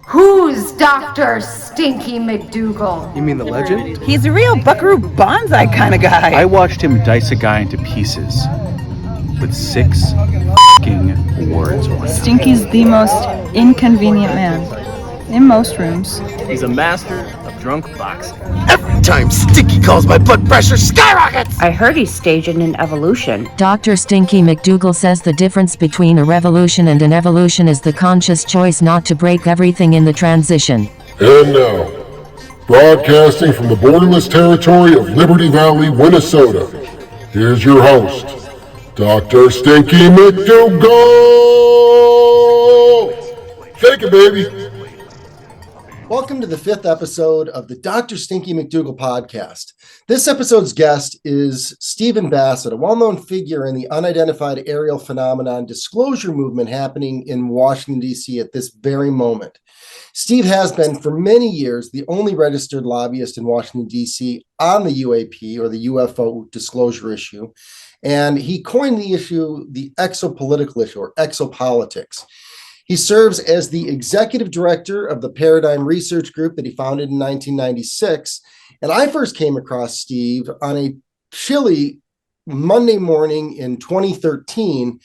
Who's Dr. Stinky McDougal? You mean the legend? He's a real buckaroo banzai kind of guy. I watched him dice a guy into pieces with 6 f***ing words on it. Stinky's the most inconvenient man in most rooms. He's a master of drunk boxing. Every time Stinky calls, my blood pressure skyrockets! I heard he's staging an evolution. Dr. Stinky McDougal says the difference between a revolution and an evolution is the conscious choice not to break everything in the transition. And now, broadcasting from the borderless territory of Liberty Valley, Minnesota, here's your host, Dr. Stinky McDougal! Shake it, baby! Welcome to the 5th episode of the Dr. Stinky McDougal podcast. This episode's guest is Stephen Bassett, a well-known figure in the unidentified aerial phenomenon disclosure movement happening in Washington, D.C. at this very moment. Steve has been for many years the only registered lobbyist in Washington, D.C. on the UAP or the UFO disclosure issue. And he coined the issue the exopolitical issue or exopolitics. He serves as the executive director of the Paradigm Research Group that he founded in 1996. And I first came across Steve on a chilly Monday morning in 2013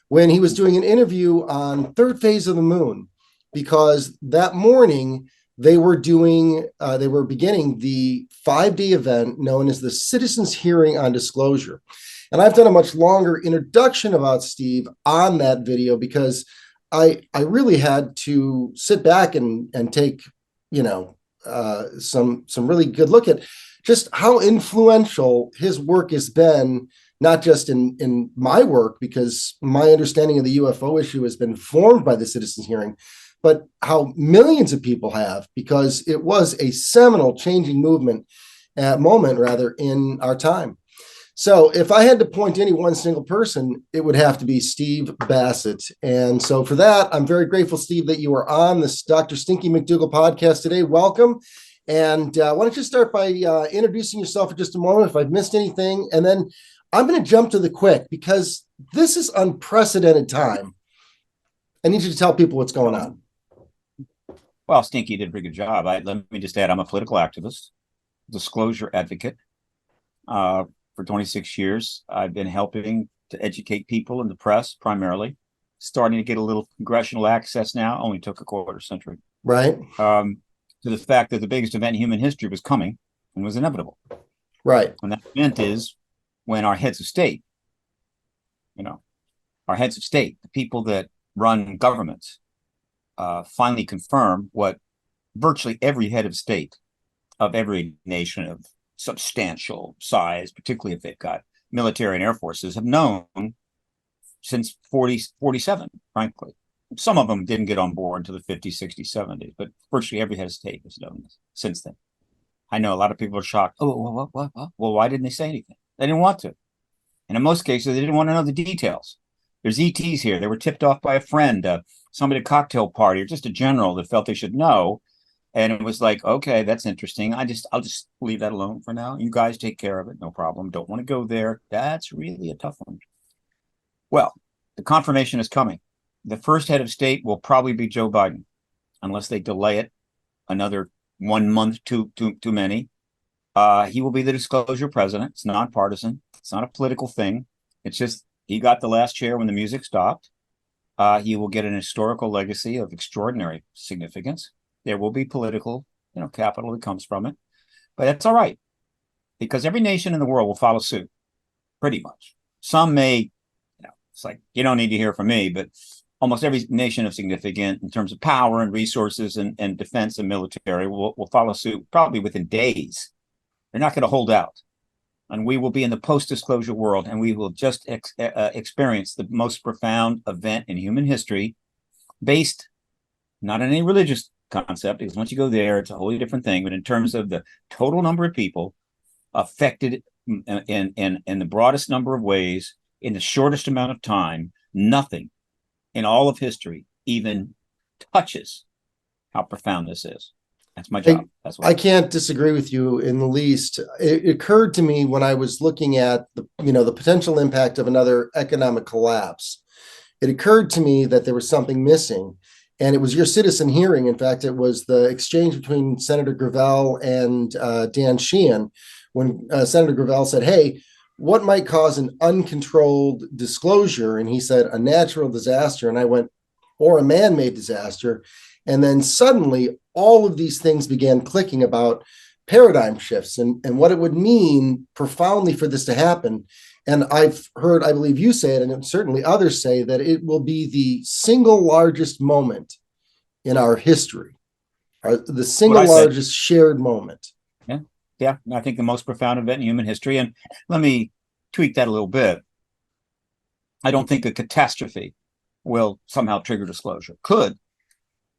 when he was doing an interview on Third Phase of the Moon, because that morning they were beginning the 5-day event known as the Citizens Hearing on Disclosure. And I've done a much longer introduction about Steve on that video because I really had to sit back and take, some really good look at just how influential his work has been, not just in my work, because my understanding of the UFO issue has been formed by the Citizens Hearing, but how millions of people have, because it was a seminal changing moment in our time. So if I had to point to any one single person, it would have to be Steve Bassett. And so for that, I'm very grateful, Steve, that you are on this Dr. Stinky McDougal podcast today. Welcome. And why don't you start by introducing yourself for just a moment, if I've missed anything. And then I'm going to jump to the quick, because this is unprecedented time. I need you to tell people what's going on. Well, Stinky did a pretty good job. Let me just add, I'm a political activist, disclosure advocate. For 26 years, I've been helping to educate people in the press, primarily. Starting to get a little congressional access now. Only took a quarter century. Right. To the fact that the biggest event in human history was coming and was inevitable. Right. And that event is when our heads of state, the people that run governments, finally confirm what virtually every head of state of every nation of substantial size, particularly if they've got military and air forces, have known since 47, frankly. Some of them didn't get on board until the 50s, 60s, 70s, but virtually every head of state has known this since then. I know a lot of people are shocked. Oh, what? Well, why didn't they say anything? They didn't want to. And in most cases, they didn't want to know the details. There's ETs here. They were tipped off by a friend, somebody at a cocktail party, or just a general that felt they should know. And it was like, okay, that's interesting. I'll just leave that alone for now. You guys take care of it. No problem. Don't want to go there. That's really a tough one. Well, the confirmation is coming. The first head of state will probably be Joe Biden, unless they delay it another 1 month, too many. He will be the disclosure president. It's nonpartisan. It's not a political thing. It's just he got the last chair when the music stopped. He will get an historical legacy of extraordinary significance. There will be political, capital that comes from it, but that's all right, because every nation in the world will follow suit, pretty much. Some may, it's like, you don't need to hear from me, but almost every nation of significance in terms of power and resources and defense and military will follow suit probably within days. They're not going to hold out, and we will be in the post-disclosure world, and we will just experience the most profound event in human history, based not on any religious concept, because once you go there, it's a wholly different thing. But in terms of the total number of people affected in the broadest number of ways, in the shortest amount of time, nothing in all of history even touches how profound this is. That's my job. That's what I can't disagree with you in the least. It occurred to me when I was looking at the potential impact of another economic collapse. It occurred to me that there was something missing. And it was your citizen hearing. In fact, it was the exchange between Senator Gravel and Dan Sheehan, when Senator Gravel said, hey, what might cause an uncontrolled disclosure? And he said, a natural disaster. And I went, or a man-made disaster. And then suddenly all of these things began clicking about paradigm shifts and what it would mean profoundly for this to happen. And I've heard, I believe you say it, and certainly others say, that it will be the single largest moment in our history, the single largest shared moment. Yeah, I think the most profound event in human history. And let me tweak that a little bit. I don't think a catastrophe will somehow trigger disclosure. Could,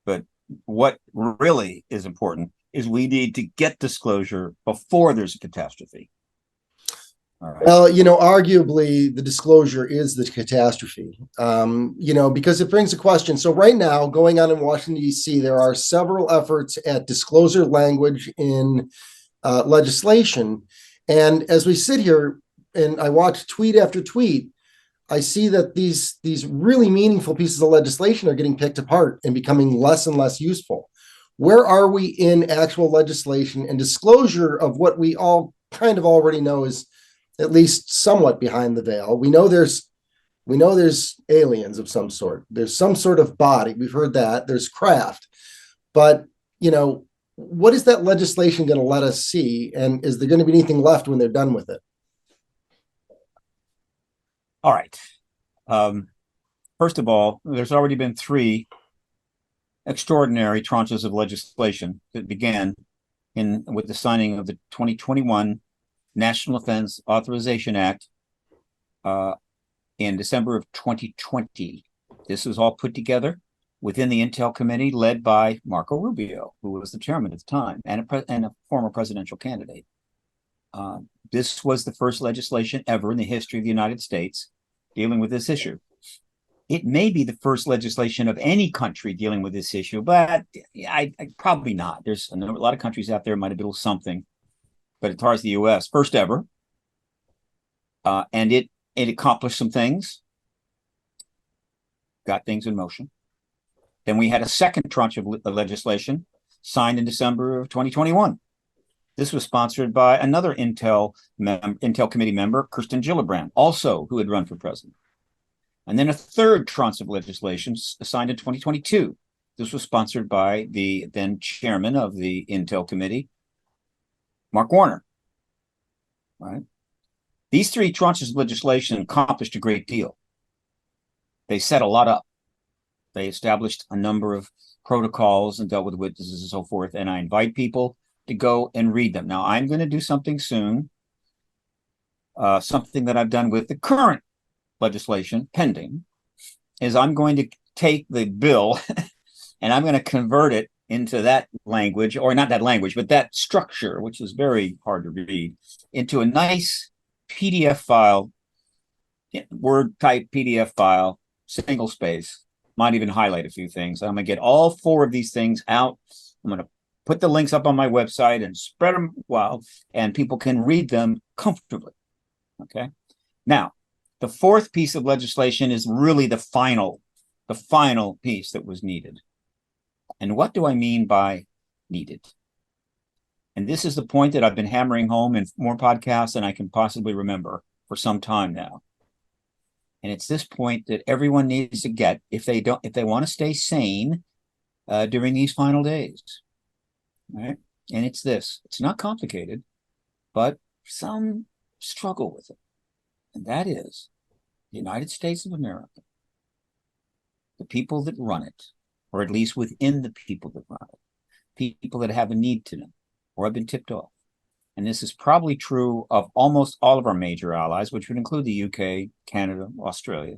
but what really is important is we need to get disclosure before there's a catastrophe. All right. Well, arguably the disclosure is the catastrophe, because it brings a question. So right now, going on in Washington, D.C., there are several efforts at disclosure language in legislation. And as we sit here and I watch tweet after tweet, I see that these really meaningful pieces of legislation are getting picked apart and becoming less and less useful. Where are we in actual legislation and disclosure of what we all kind of already know is at least somewhat behind the veil? We know there's aliens of some sort. There's some sort of body. We've heard that. There's craft. But, what is that legislation going to let us see? And is there going to be anything left when they're done with it? All right. First of all, there's already been 3 extraordinary tranches of legislation that began with the signing of the 2021 National Defense Authorization Act in December of 2020. This was all put together within the Intel Committee led by Marco Rubio, who was the chairman at the time and a former presidential candidate. This was the first legislation ever in the history of the United States dealing with this issue. It may be the first legislation of any country dealing with this issue, but I probably not. There's a lot of countries out there might have built something, but as far as the U.S., first ever, and it accomplished some things, got things in motion. Then we had a second tranche of legislation signed in December of 2021. This was sponsored by another Intel Committee member, Kirsten Gillibrand, also who had run for president. And then a third tranche of legislation signed in 2022. This was sponsored by the then chairman of the Intel Committee, Mark Warner. Right? These 3 tranches of legislation accomplished a great deal. They set a lot up. They established a number of protocols and dealt with witnesses and so forth. And I invite people to go and read them. Now, I'm going to do something soon, something that I've done with the current legislation pending, is I'm going to take the bill and I'm going to convert it into that language, or not that language, but that structure, which is very hard to read, into a nice PDF file, Word type PDF file, single space. Might even highlight a few things. I'm going to get all 4 of these things out. I'm going to put the links up on my website and spread them wild, and people can read them comfortably. Okay. Now, the 4th piece of legislation is really the final piece that was needed. And what do I mean by needed? And this is the point that I've been hammering home in more podcasts than I can possibly remember for some time now. And it's this point that everyone needs to get if they want to stay sane during these final days. Right? And it's this. It's not complicated, but some struggle with it. And that is the United States of America, the people that run it, or at least within the people that run it, people that have a need to know or have been tipped off. And this is probably true of almost all of our major allies, which would include the UK, Canada, Australia,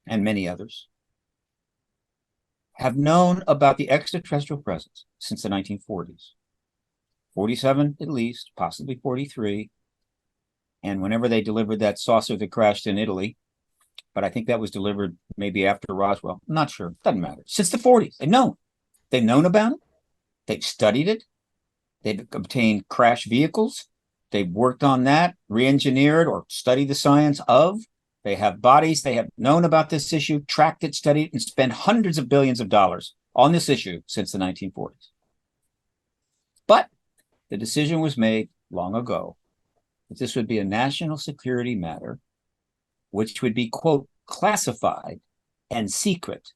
and many others, have known about the extraterrestrial presence since the 1940s. 47 at least, possibly 43. And whenever they delivered that saucer that crashed in Italy, but I think that was delivered maybe after Roswell. I'm not sure. Doesn't matter. Since the 40s, they've known. They've known about it. They've studied it. They've obtained crash vehicles. They've worked on that, re-engineered or studied the science of. They have bodies. They have known about this issue, tracked it, studied it, and spent hundreds of billions of dollars on this issue since the 1940s. But the decision was made long ago that this would be a national security matter, which would be, quote, classified and secret,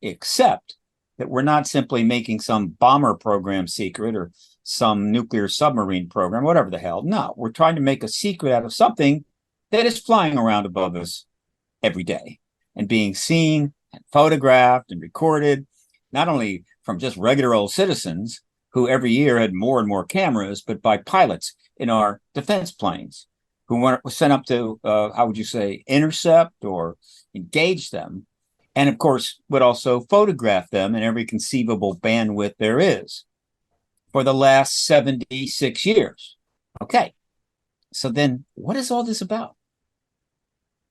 except that we're not simply making some bomber program secret or some nuclear submarine program, whatever the hell. No, we're trying to make a secret out of something that is flying around above us every day and being seen and photographed and recorded, not only from just regular old citizens who every year had more and more cameras, but by pilots in our defense planes who were sent up to, how would you say, intercept or engage them. And of course, would also photograph them in every conceivable bandwidth there is for the last 76 years. Okay. So then what is all this about?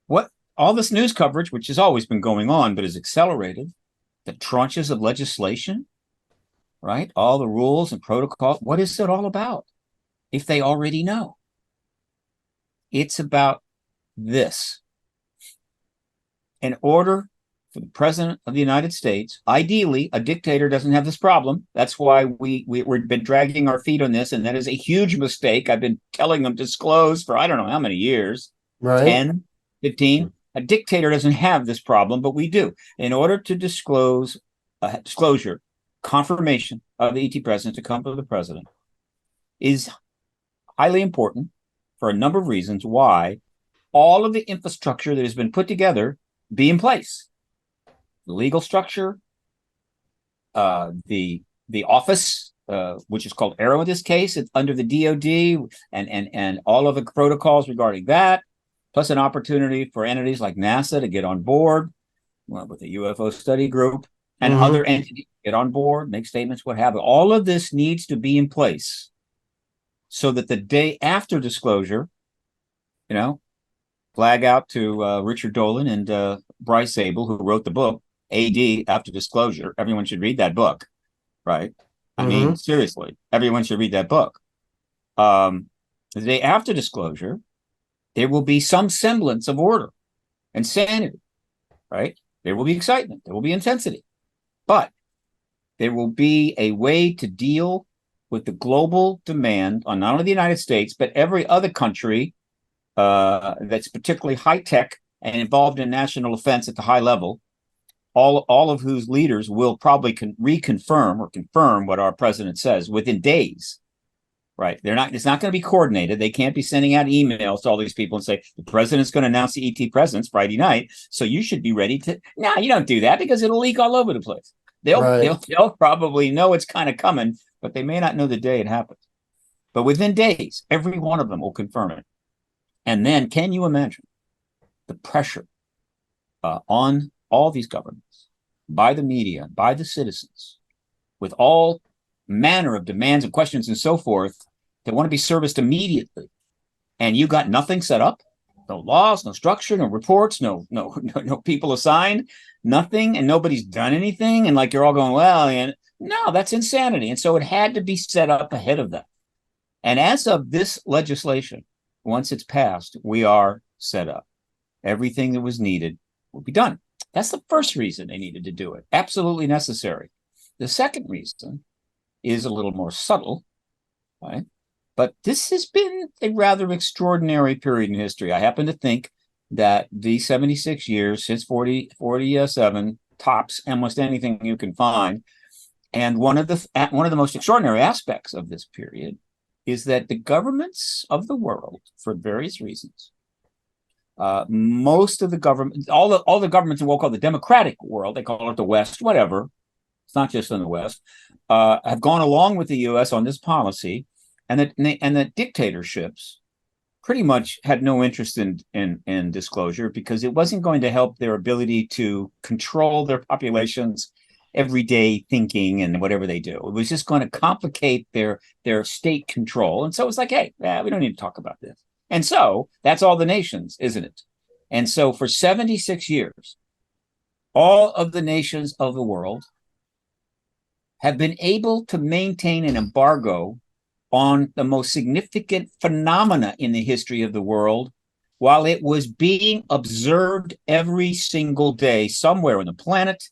What all this news coverage, which has always been going on, but is accelerated, the tranches of legislation, right? All the rules and protocols. What is it all about? If they already know, it's about this. In order for the president of the United States, ideally, a dictator doesn't have this problem. That's why we've been dragging our feet on this, and that is a huge mistake. I've been telling them disclose for I don't know how many years, Right. 10, 15. A dictator doesn't have this problem, but we do. In order to disclosure, confirmation of the ET president to come to the president is highly important for a number of reasons why all of the infrastructure that has been put together be in place. The legal structure, the office, which is called Arrow in this case, it's under the DoD, and all of the protocols regarding that, plus an opportunity for entities like NASA to get on board with the UFO study group and other entities get on board, make statements, what have you. All of this needs to be in place so that the day after disclosure, flag out to Richard Dolan and Bryce Zabel, who wrote the book, AD, After Disclosure. Everyone should read that book, right? I mean, seriously, everyone should read that book. The day after disclosure, there will be some semblance of order and sanity, right? There will be excitement. There will be intensity. But there will be a way to deal with the global demand on not only the United States, but every other country that's particularly high-tech and involved in national defense at the high level, all of whose leaders will probably reconfirm or confirm what our president says within days. Right. It's not going to be coordinated. They can't be sending out emails to all these people and say, the president's going to announce the ET presence Friday night. So you should be ready to. No, you don't do that because it'll leak all over the place. They'll probably know it's kind of coming, but they may not know the day it happens. But within days, every one of them will confirm it. And then can you imagine the pressure on all these governments, by the media, by the citizens, with all manner of demands and questions and so forth, that want to be serviced immediately, and you got nothing set up, no laws, no structure, no reports, no people assigned, nothing, and nobody's done anything, and like you're all going, well, and no, that's insanity. And so it had to be set up ahead of that. And as of this legislation, once it's passed, we are set up. Everything that was needed will be done. That's the first reason they needed to do it. Absolutely necessary. The second reason is a little more subtle, right? But this has been a rather extraordinary period in history. I happen to think that the 76 years since 47 tops almost anything you can find. And one of the most extraordinary aspects of this period is that the governments of the world, for various reasons, most of the government, all the governments in what we'll call the democratic world, they call it the West, whatever. It's not just in the West, have gone along with the U.S. on this policy, and the dictatorships pretty much had no interest in disclosure because it wasn't going to help their ability to control their populations' everyday thinking and whatever they do. It was just going to complicate their state control. And so it's like, hey, we don't need to talk about this. And so that's all the nations, isn't it? And so for 76 years, all of the nations of the world have been able to maintain an embargo on the most significant phenomena in the history of the world while it was being observed every single day somewhere on the planet,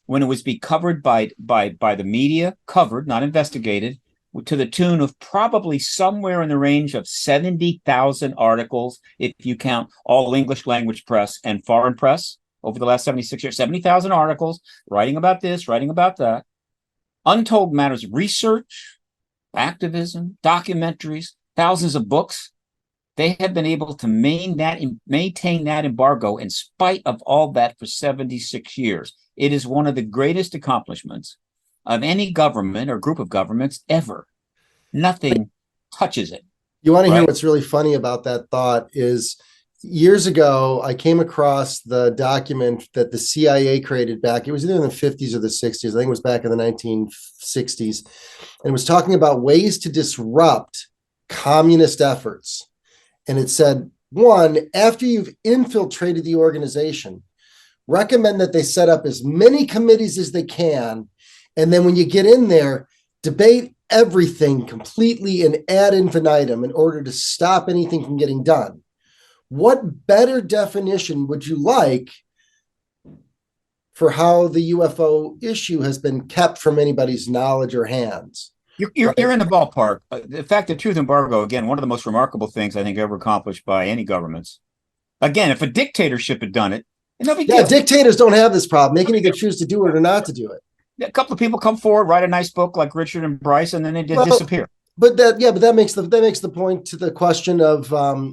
when it was being covered by the media, covered, not investigated, to the tune of probably somewhere in the range of 70,000 articles, if you count all English language press and foreign press over the last 76 years, 70,000 articles writing about this, writing about that, untold matters of research, activism, documentaries, thousands of books. They have been able to maintain that embargo in spite of all that for 76 years. It is one of the greatest accomplishments of any government or group of governments ever. Nothing touches it. You want to hear what's really funny about that thought is years ago, I came across the document that the CIA created back. It was either in the 50s or the 60s. I think it was back in the 1960s. And it was talking about ways to disrupt communist efforts. And it said, one, after you've infiltrated the organization, recommend that they set up as many committees as they can. And then when you get in there, debate everything completely and ad infinitum in order to stop anything from getting done. What better definition would you like for how the UFO issue has been kept from anybody's knowledge or hands? You're in the ballpark. The fact that truth embargo, again, one of the most remarkable things I think ever accomplished by any governments. Again, if a dictatorship had done it, dictators don't have this problem. They can either choose to do it or not to do it. A couple of people come forward, write a nice book like Richard and Bryce, and then they disappear. But that makes the point to the question of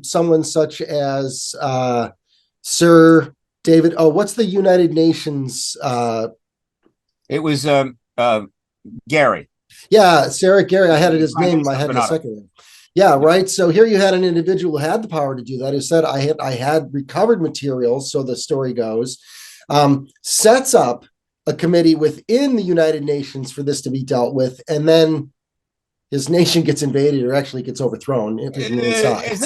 someone such as Sir David. Oh, what's the United Nations? It was Gary. Yeah, Sarah Gary. I had his name in my head in a second. Yeah, right. So here you had an individual who had the power to do that, who said, I had recovered materials, so the story goes, sets up a committee within the United Nations for this to be dealt with, and then his nation gets invaded or actually gets overthrown.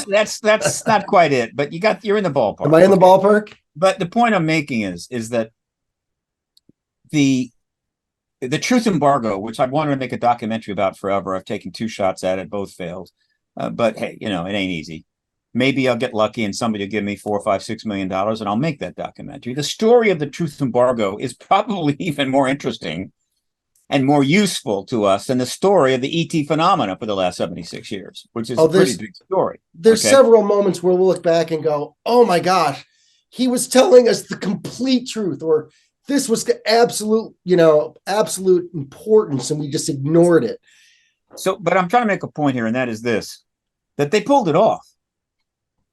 That's not quite it, but you're in the ballpark. Am I in the ballpark? But the point I'm making is that the truth embargo, which I wanted to make a documentary about forever. I've taken 2 shots at it, both failed. But hey, it ain't easy. Maybe I'll get lucky and somebody will give me $4 or $5, $6 million and I'll make that documentary. The story of the truth embargo is probably even more interesting and more useful to us than the story of the ET phenomena for the last 76 years, which is a pretty big story. There's several moments where we'll look back and go, oh my gosh, he was telling us the complete truth, or this was the absolute importance, and we just ignored it. So, but I'm trying to make a point here, and that is this, that they pulled it off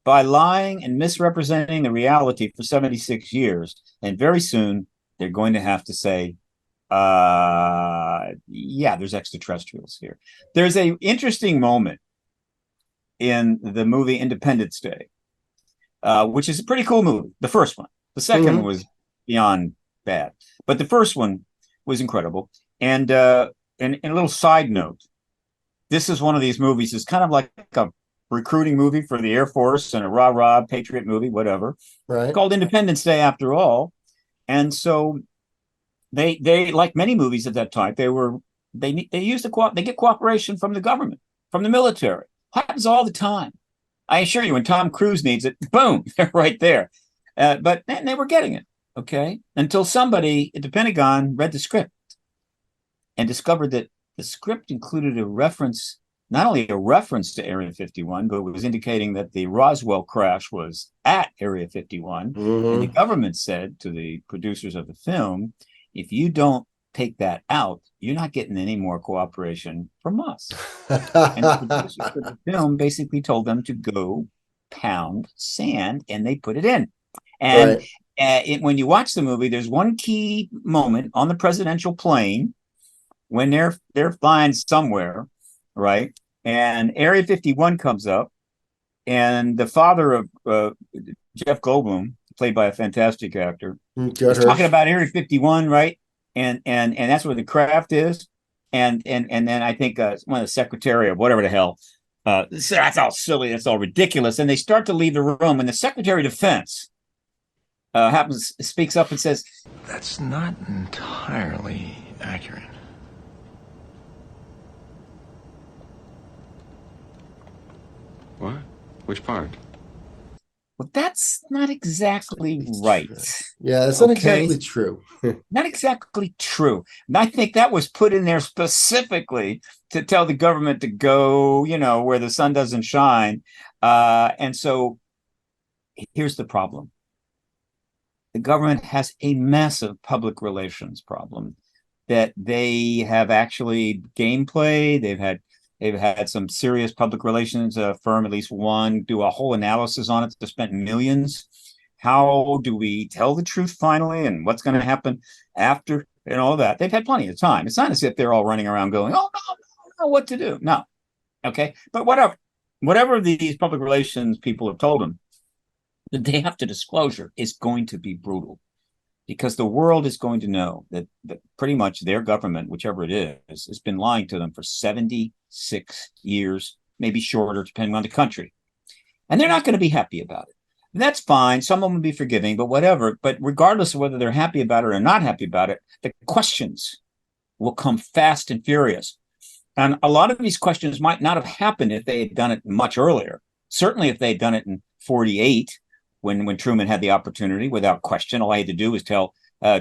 by lying and misrepresenting the reality for 76 years. And very soon they're going to have to say, there's extraterrestrials here. There's an interesting moment in the movie Independence Day, which is a pretty cool movie. The first one. The second was beyond bad, but the first one was incredible. And a little side note, this is one of these movies. It's kind of like a recruiting movie for the Air Force and a rah-rah patriot movie, whatever. Right. It's called Independence Day after all. And so they like many movies at that time, they get cooperation from the government, from the military. Happens all the time. I assure you, when Tom Cruise needs it, boom, they're right there. But they were getting it, okay? Until somebody at the Pentagon read the script and discovered that the script included a reference, not only a reference to Area 51, but it was indicating that the Roswell crash was at Area 51. And the government said to the producers of the film, if you don't take that out, you're not getting any more cooperation from us. And the producers of the film basically told them to go pound sand, and they put it in. And when you watch the movie, there's one key moment on the presidential plane when they're flying somewhere, right? And Area 51 comes up, and the father of Jeff Goldblum, played by a fantastic actor, is talking about Area 51, right? And that's where the craft is. And then I think one of the secretary of whatever the hell, that's all silly, that's all ridiculous. And they start to leave the room, and the Secretary of Defense speaks up and says, "That's not entirely accurate." What? Which part? Well, that's not exactly right. Yeah, that's not exactly true. Not exactly true. And I think that was put in there specifically to tell the government to go, where the sun doesn't shine. And so here's the problem. The government has a massive public relations problem that they have actually gameplay. They've had some serious public relations firm, at least one, do a whole analysis on it. They spent millions. How do we tell the truth finally, and what's going to happen after, and all that? They've had plenty of time. It's not as if they're all running around going, "Oh no, no, what to do?" No, okay, but whatever these public relations people have told them, the day after disclosure is going to be brutal, because the world is going to know that pretty much their government, whichever it is, has been lying to them for 76 years, maybe shorter, depending on the country. And they're not going to be happy about it. And that's fine. Some of them will be forgiving, but whatever. But regardless of whether they're happy about it or not happy about it, the questions will come fast and furious. And a lot of these questions might not have happened if they had done it much earlier. Certainly if they had done it in 48, when Truman had the opportunity, without question. All I had to do was tell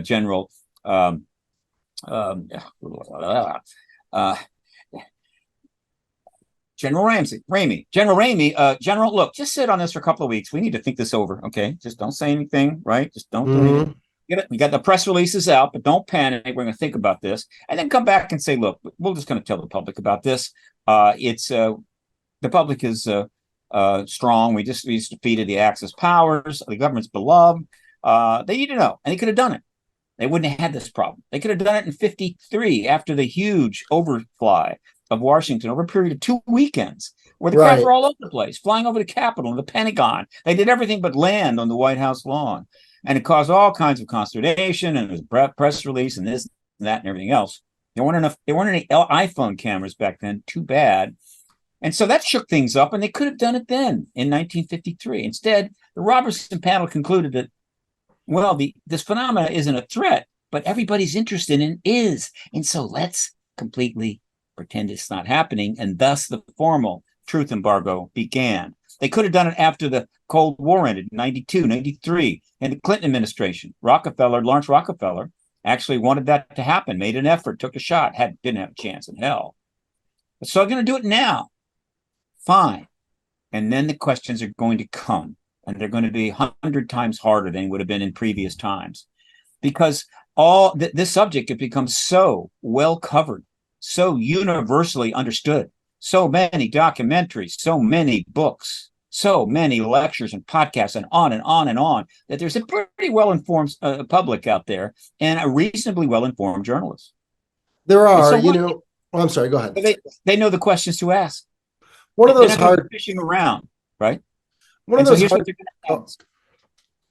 General Ramey, General, look, just sit on this for a couple of weeks. We need to think this over, okay? Just don't say anything, right? Just don't do anything. We got the press releases out, but don't panic. We're going to think about this, and then come back and say, look, we're just going to tell the public about this. The public is strong. We just defeated the Axis powers. The government's beloved. They need to know, and they could have done it. They wouldn't have had this problem. They could have done it in 53 after the huge overfly of Washington over a period of 2 weekends, where the crowds were all over the place, flying over the Capitol and the Pentagon. They did everything but land on the White House lawn, and it caused all kinds of consternation. And it was press release and this and that and everything else. There weren't any iPhone cameras back then. Too bad. And so that shook things up, and they could have done it then in 1953. Instead, the Robertson panel concluded that, well, this phenomena isn't a threat, but everybody's interested in is. And so let's completely pretend it's not happening. And thus the formal truth embargo began. They could have done it after the Cold War ended in 92, 93, and the Clinton administration. Lawrence Rockefeller, actually wanted that to happen, made an effort, took a shot, didn't have a chance in hell. So I'm going to do it now. Fine. And then the questions are going to come, and they're going to be 100 times harder than would have been in previous times, because this subject has become so well covered, so universally understood, so many documentaries, so many books, so many lectures and podcasts, and on and on and on, that there's a pretty well-informed public out there and a reasonably well-informed journalist. There are, I'm sorry, go ahead. They know the questions to ask. One of those hard fishing around, right? One of those hard.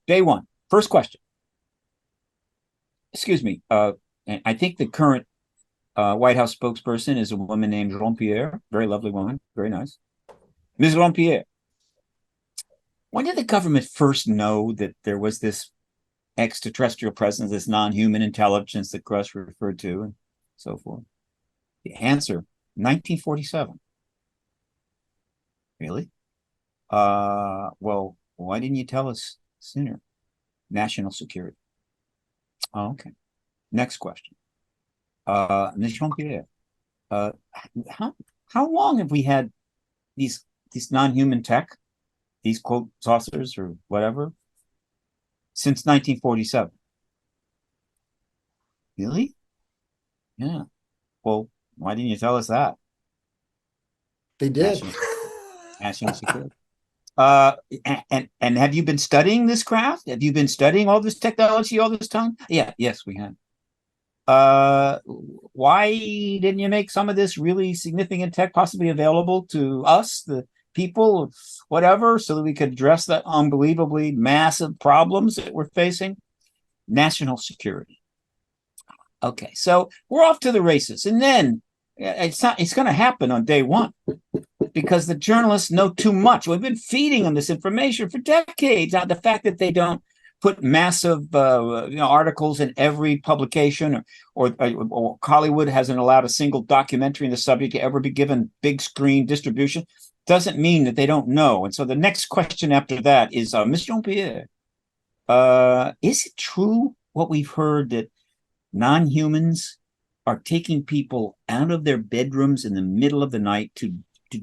Day one, first question. Excuse me. And I think the current White House spokesperson is a woman named Jean-Pierre. Very lovely woman. Very nice. Ms. Jean-Pierre, when did the government first know that there was this extraterrestrial presence, this non-human intelligence that Grush referred to, and so forth? The answer, 1947. Really? Well, why didn't you tell us sooner? National security. Oh, okay. Next question. Ms. Jean-Pierre, how long have we had these non-human tech, these quote saucers or whatever, since 1947? Really? Yeah. Well, why didn't you tell us that? They did. National security. And have you been studying this craft? Have you been studying all this technology all this time? Yes, we have. Why didn't you make some of this really significant tech possibly available to us, the people, whatever, so that we could address the unbelievably massive problems that we're facing? National security. Okay, so we're off to the races, and then it's going to happen on day one, because the journalists know too much. We've been feeding them this information for decades. Now, the fact that they don't put massive articles in every publication, or Hollywood hasn't allowed a single documentary in the subject to ever be given big screen distribution, doesn't mean that they don't know. And so the next question after that is, Mr. Jean-Pierre, is it true what we've heard that non-humans are taking people out of their bedrooms in the middle of the night to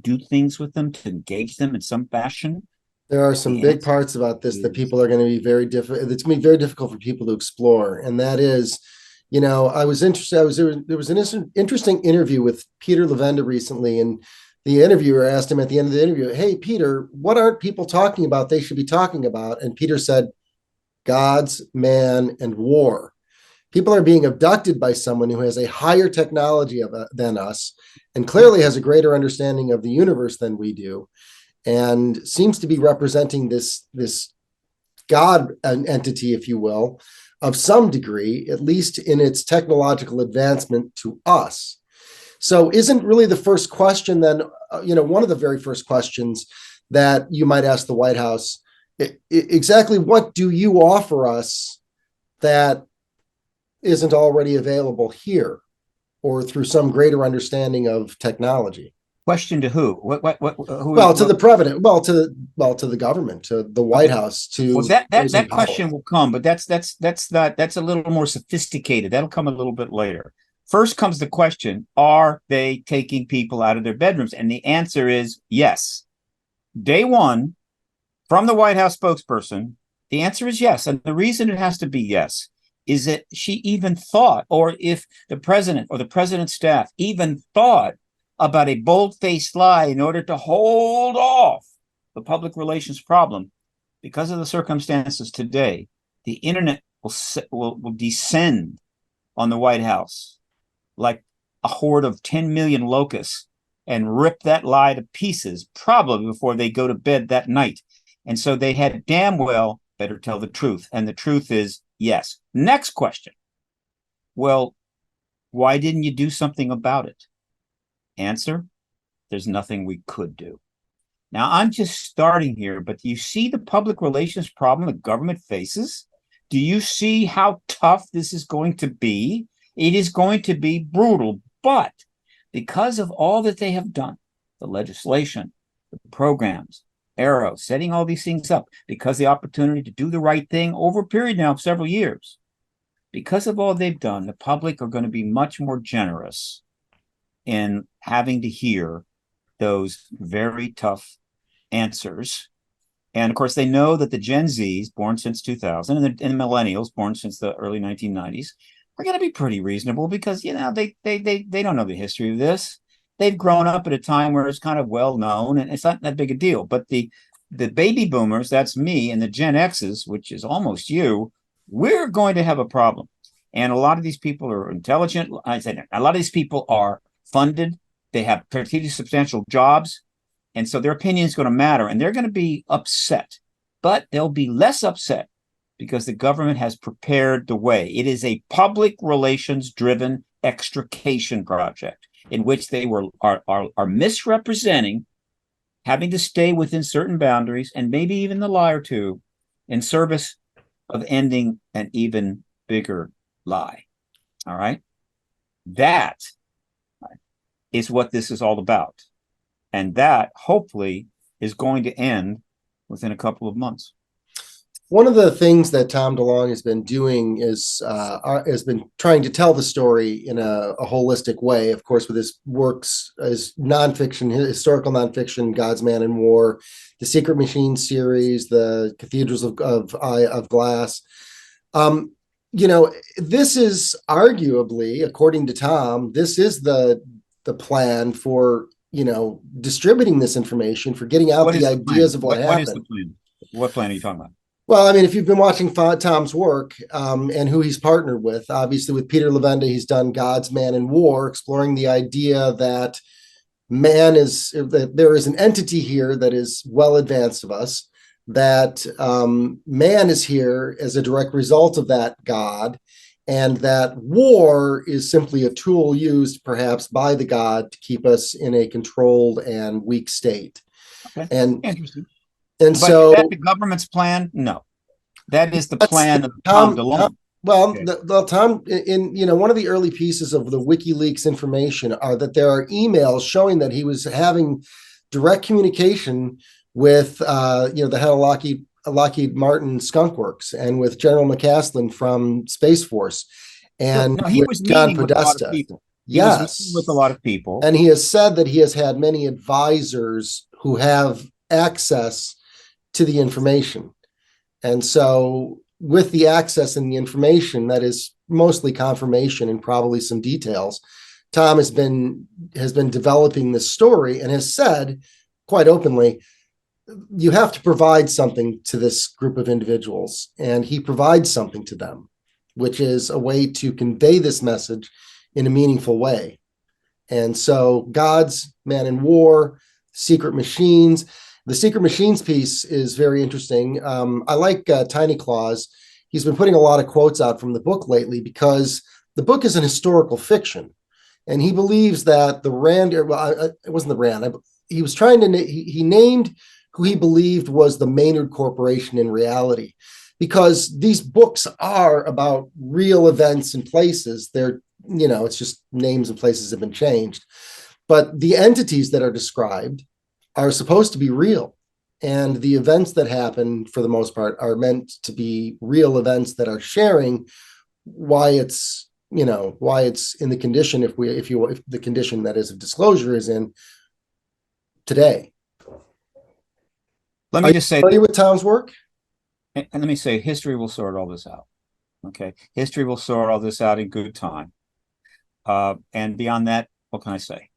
do things with them, to engage them in some fashion? There are some big parts about this that people are going to be very difficult. It's going to be very difficult for people to explore. And that is, I was interested. There was an interesting interview with Peter Levenda recently, and the interviewer asked him at the end of the interview, "Hey, Peter, what aren't people talking about they should be talking about?" And Peter said, "Gods, man, and war." People are being abducted by someone who has a higher technology than us and clearly has a greater understanding of the universe than we do, and seems to be representing this God entity, if you will, of some degree, at least in its technological advancement to us. So isn't really the first question then, one of the very first questions that you might ask the White House, exactly what do you offer us that isn't already available here or through some greater understanding of technology? Question to who? Who? Well, to the president. Well, to the government, to the White House. To that question will come, but that's a little more sophisticated. That'll come a little bit later. First comes the question: are they taking people out of their bedrooms? And the answer is yes. Day one, from the White House spokesperson, the answer is yes. And the reason it has to be yes is that she even thought, or if the president or the president's staff even thought about a bold-faced lie in order to hold off the public relations problem, because of the circumstances today, the internet will descend on the White House like a horde of 10 million locusts and rip that lie to pieces, probably before they go to bed that night. And so they had damn well better tell the truth. And the truth is yes. Next question. Well, why didn't you do something about it? Answer: there's nothing we could do. Now, I'm just starting here, but do you see the public relations problem the government faces? Do you see how tough this is going to be? It is going to be brutal, but because of all that they have done, the legislation, the programs, Arrow, setting all these things up, because the opportunity to do the right thing over a period now of several years, because of all they've done, the public are going to be much more generous in having to hear those very tough answers. And of course, they know that the Gen Zs born since 2000 and the millennials born since the early 1990s are going to be pretty reasonable, because they don't know the history of this. They've grown up at a time where it's kind of well known and it's not that big a deal. But the baby boomers, that's me, and the Gen X's, which is almost you, we're going to have a problem. And a lot of these people are intelligent. I said a lot of these people are funded. They have pretty substantial jobs. And so their opinion is going to matter, and they're going to be upset, but they'll be less upset because the government has prepared the way. It is a public relations driven extrication project in which they are misrepresenting, having to stay within certain boundaries, and maybe even the lie or two, in service of ending an even bigger lie. All right. That is what this is all about. And that hopefully is going to end within a couple of months. One of the things that Tom DeLonge has been doing is has been trying to tell the story in a holistic way. Of course, with his works as nonfiction, historical nonfiction, God's Man in War, the Secret Machine series, the Cathedrals of Glass. This is arguably, according to Tom, this is the plan for distributing this information, for getting out the ideas of what happened. What is the plan? What plan are you talking about? Well, I mean, if you've been watching Tom's work and who he's partnered with, obviously with Peter Levenda, he's done God's Man in War, exploring the idea that there is an entity here that is well advanced of us, that man is here as a direct result of that God, and that war is simply a tool used perhaps by the God to keep us in a controlled and weak state. Okay. And interesting. And but so is that the government's plan? No, that is the plan of Tom DeLonge. Tom, in one of the early pieces of the WikiLeaks information are that there are emails showing that he was having direct communication with the head of Lockheed Martin Skunk Works and with General McCaslin from Space Force and no, he with was John meeting with a lot of Podesta. people. Yes, with a lot of people, and he has said that he has had many advisors who have access to the information, and so with the access and the information that is mostly confirmation and probably some details, Tom has been developing this story and has said quite openly, you have to provide something to this group of individuals, and he provides something to them, which is a way to convey this message in a meaningful way. And so Gods, Man in War, Secret Machines. The Secret Machines piece is very interesting. I like Tiny Claus. He's been putting a lot of quotes out from the book lately because the book is an historical fiction. And he believes that the Rand, it wasn't the Rand. He was trying to, he named who he believed was the Maynard Corporation in reality, because these books are about real events and places. They're, it's just names and places have been changed. But the entities that are described are supposed to be real. And the events that happen, for the most part, are meant to be real events that are sharing why it's in the condition, if the condition that is of disclosure is in today. Let me just say, are you with Tom's work? And let me say, history will sort all this out. Okay, history will sort all this out in good time. And beyond that, what can I say?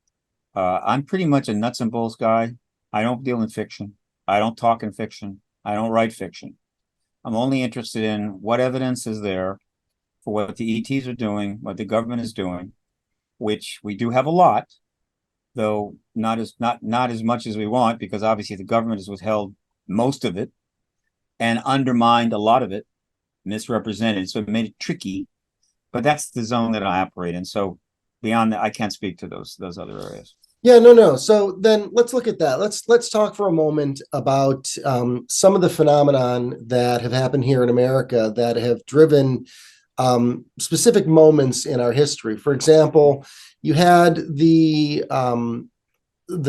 I'm pretty much a nuts and bolts guy. I don't deal in fiction. I don't talk in fiction. I don't write fiction. I'm only interested in what evidence is there for what the ETs are doing, what the government is doing, which we do have a lot, though not as much as we want, because obviously the government has withheld most of it and undermined a lot of it, misrepresented. So it made it tricky, but that's the zone that I operate in. So beyond that, I can't speak to those other areas. Yeah, no. So then let's look at that. Let's talk for a moment about some of the phenomenon that have happened here in America that have driven specific moments in our history. For example, you had the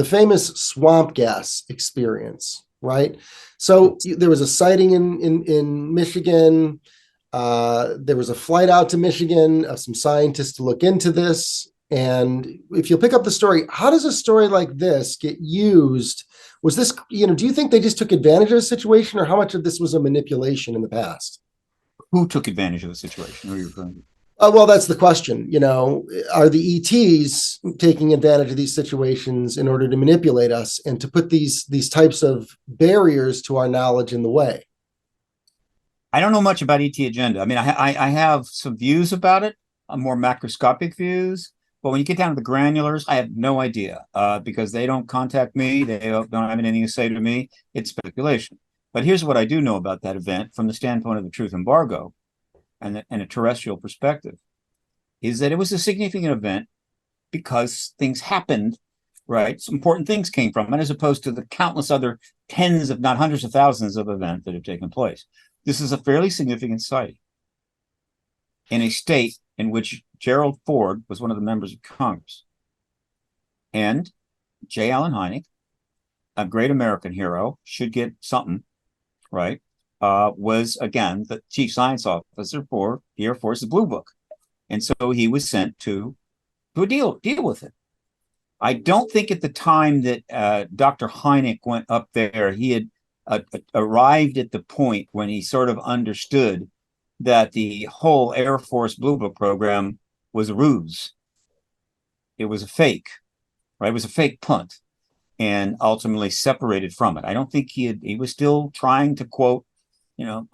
famous swamp gas experience, right? So there was a sighting in Michigan. There was a flight out to Michigan of some scientists to look into this. And if you'll pick up the story, how does a story like this get used? Was this, do you think they just took advantage of the situation, or how much of this was a manipulation in the past? Who took advantage of the situation? Who are you referring to? Well, that's the question. Are the ETs taking advantage of these situations in order to manipulate us and to put these types of barriers to our knowledge in the way? I don't know much about ET agenda. I mean, I have some views about it, more macroscopic views. But when you get down to the granulars, I have no idea because they don't contact me. They don't have anything to say to me. It's speculation. But here's what I do know about that event from the standpoint of the truth embargo and a terrestrial perspective, is that it was a significant event because things happened, right? Some important things came from it, as opposed to the countless other tens, if not hundreds of thousands of events that have taken place. This is a fairly significant sighting in a state in which Gerald Ford was one of the members of Congress. And J. Allen Hynek, a great American hero, should get something, right? Was, again, the chief science officer for the Air Force's Blue Book. And so he was sent to deal with it. I don't think at the time that Dr. Hynek went up there, he had arrived at the point when he sort of understood that the whole Air Force Blue Book program was a ruse. It was a fake, right? It was a fake punt, and ultimately separated from it. I don't think he was still trying to, quote,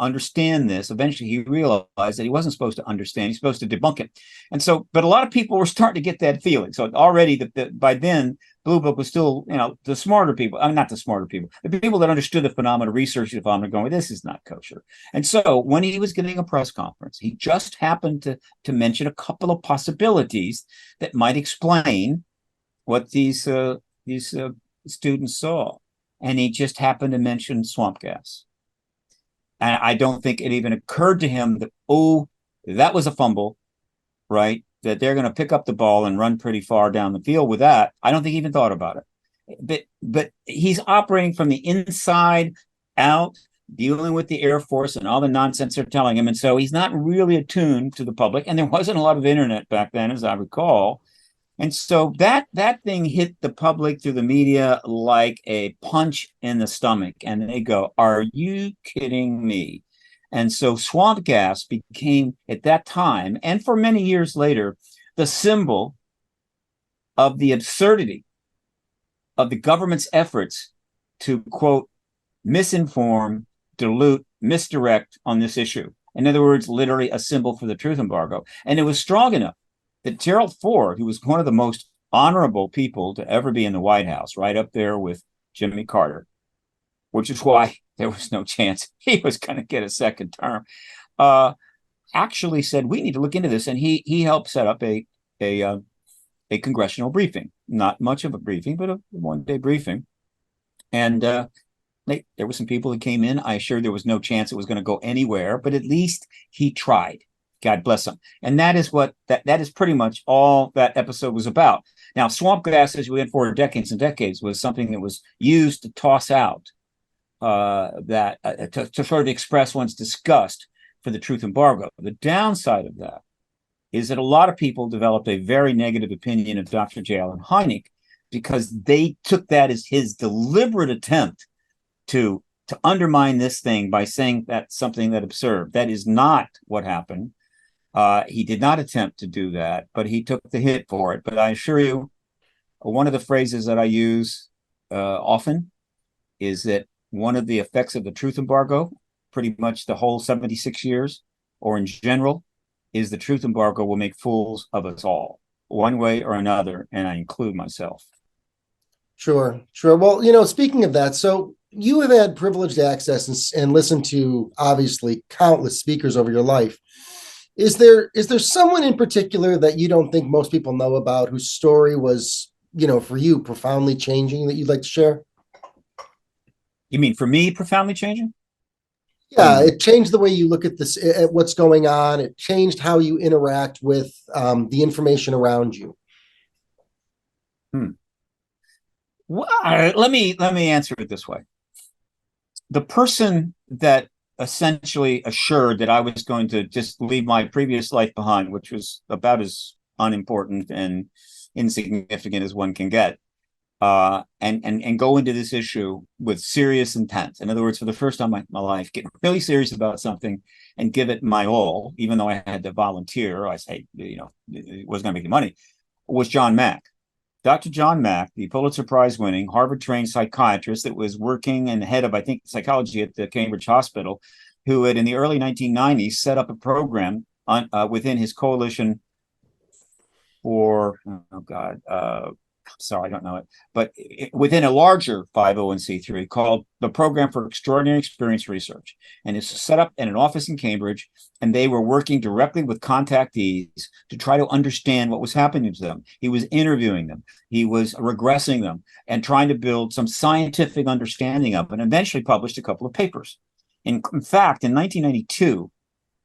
understand this. Eventually he realized that he wasn't supposed to understand. He's supposed to debunk it. And so, but a lot of people were starting to get that feeling. So already by then, Blue Book was still, the smarter people, not the smarter people, the people that understood the phenomena, researched the phenomena, going, this is not kosher. And so when he was giving a press conference, he just happened to mention a couple of possibilities that might explain what these students saw. And he just happened to mention swamp gas. And I don't think it even occurred to him that, that was a fumble, right? That they're going to pick up the ball and run pretty far down the field with that. I don't think he even thought about it. but he's operating from the inside out, dealing with the Air Force and all the nonsense they're telling him. And so he's not really attuned to the public. And there wasn't a lot of internet back then, as I recall. And so that thing hit the public through the media like a punch in the stomach. And they go, are you kidding me? And so swamp gas became, at that time, and for many years later, the symbol of the absurdity of the government's efforts to, quote, misinform, dilute, misdirect on this issue. In other words, literally a symbol for the truth embargo. And it was strong enough that Gerald Ford, who was one of the most honorable people to ever be in the White House, right up there with Jimmy Carter, which is why there was no chance he was going to get a second term, actually said, we need to look into this. And he helped set up a congressional briefing, not much of a briefing, but a one-day briefing. And there were some people that came in. I assured there was no chance it was going to go anywhere, but at least he tried. God bless him. And that is what that is pretty much all that episode was about. Now, swamp gas, as we went for decades and decades, was something that was used to toss out, to sort of express one's disgust for the truth embargo. The downside of that is that a lot of people developed a very negative opinion of Dr. J. Allen Hynek because they took that as his deliberate attempt to undermine this thing by saying that's something that absurd. That is not what happened. He did not attempt to do that, but he took the hit for it. But I assure you, one of the phrases that I use often is that one of the effects of the truth embargo, pretty much the whole 76 years, or in general, is the truth embargo will make fools of us all, one way or another, and I include myself. Sure. Well, speaking of that, so you have had privileged access and listened to, obviously, countless speakers over your life. Is there someone in particular that you don't think most people know about, whose story was, for you, profoundly changing, that you'd like to share? You mean for me, profoundly changing? Yeah, it changed the way you look at this, at what's going on. It changed how you interact with the information around you. Well, let me answer it this way. The person that essentially assured that I was going to just leave my previous life behind, which was about as unimportant and insignificant as one can get, and go into this issue with serious intent. In other words, for the first time in my life, get really serious about something and give it my all, even though I had to volunteer. I say, it wasn't going to make any money, was John Mack. Dr. John Mack, the Pulitzer Prize winning Harvard-trained psychiatrist that was working and head of, I think, psychology at the Cambridge Hospital, who had in the early 1990s set up a program within his coalition for, sorry, I don't know it, but within a larger 501c3 called the Program for Extraordinary Experience Research. And it's set up in an office in Cambridge, and they were working directly with contactees to try to understand what was happening to them. He was interviewing them, he was regressing them, and trying to build some scientific understanding of it, and eventually published a couple of papers. In fact, in 1992,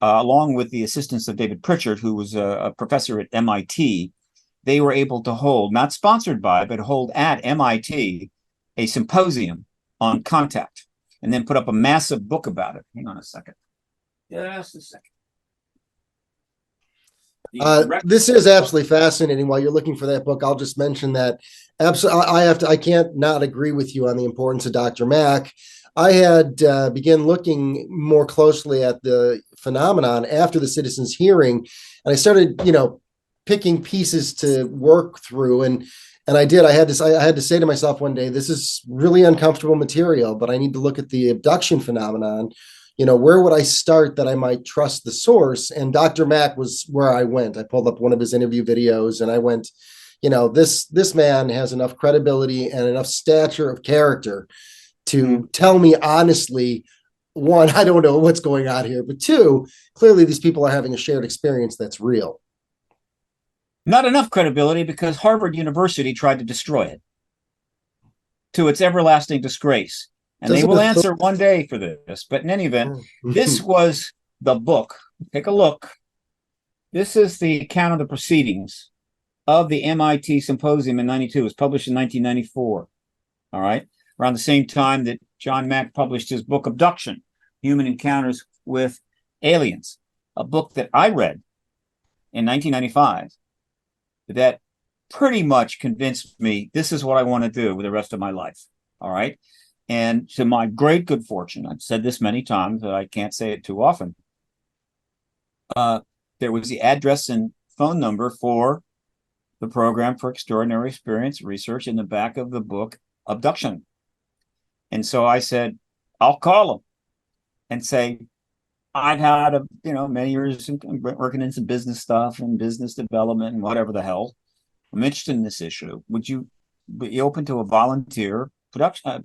along with the assistance of David Pritchard, who was a professor at MIT, they were able to hold, not sponsored by, but hold at MIT, a symposium on contact, and then put up a massive book about it. Hang on a second. Just a second. This is absolutely fascinating. While you're looking for that book, I'll just mention that I can't not agree with you on the importance of Dr. Mack. I had began looking more closely at the phenomenon after the citizens' hearing, and I started, picking pieces to work through, and I did. I had to say to myself one day, this is really uncomfortable material, but I need to look at the abduction phenomenon. Where would I start that I might trust the source? And Dr. Mack was where I went. I pulled up one of his interview videos, and I went, this man has enough credibility and enough stature of character to tell me honestly, one, I don't know what's going on here, but two, clearly these people are having a shared experience that's real. Not enough credibility because Harvard University tried to destroy it to its everlasting disgrace. And they will answer one day for this. But in any event, this was the book. Take a look. This is the account of the proceedings of the MIT symposium in 92. It was published in 1994. All right. Around the same time that John Mack published his book, Abduction, Human Encounters with Aliens, a book that I read in 1995 that pretty much convinced me this is what I want to do with the rest of my life. All right. And to my great good fortune, I've said this many times, but I can't say it too often. There was the address and phone number for the Program for Extraordinary Experience Research in the back of the book, Abduction. And so I said, I'll call them and say, I've had many years working in some business stuff and business development and whatever the hell. I'm interested in this issue. Would you be open to a volunteer production